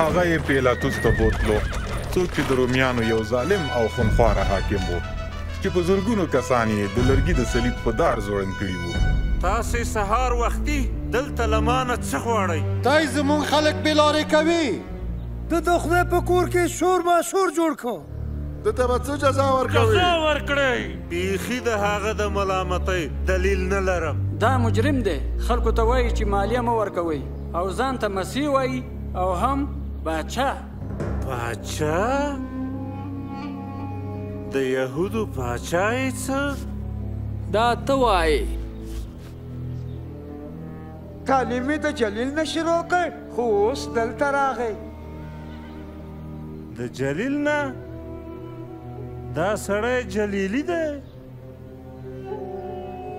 هغه یې پیلاطوس ته بوتلو، څوک چې د رومیانو یو ظالم او خونخواره حاکم و چې په زرګونو کسان یې د لرګي د صلیب په دار ځوړند کړي وو. تاسې سهار وختي دلته له مانه څه غواړئ؟ دی زموږ خلک بېلارې کوي. د خدای په کور کې شور ماشور جوړ کړو. ده ته به څه جزا ورکوي؟ جزا ورکړئ. بیخي د هغه د ملامتۍ دلیل نه لرم. دا مجرم دی، خلکو ته وایي چې مالیه مه ورکوئ او ځان ته مسیح وایي او هم باچا. باچا؟ د یهودو باچا یې څه؟ دا ته وایې. تعلیم یې د جلیل نه شروع کړ خو اوس دلته راغی. د جلیل نه؟ دا سړی جلیلی دی؟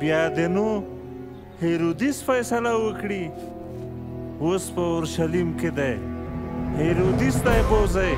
بیا دې نو هیرودیس فیصله وکړي. اوس په اورشلیم کې دی، هیرودیس ته یې بوځئ.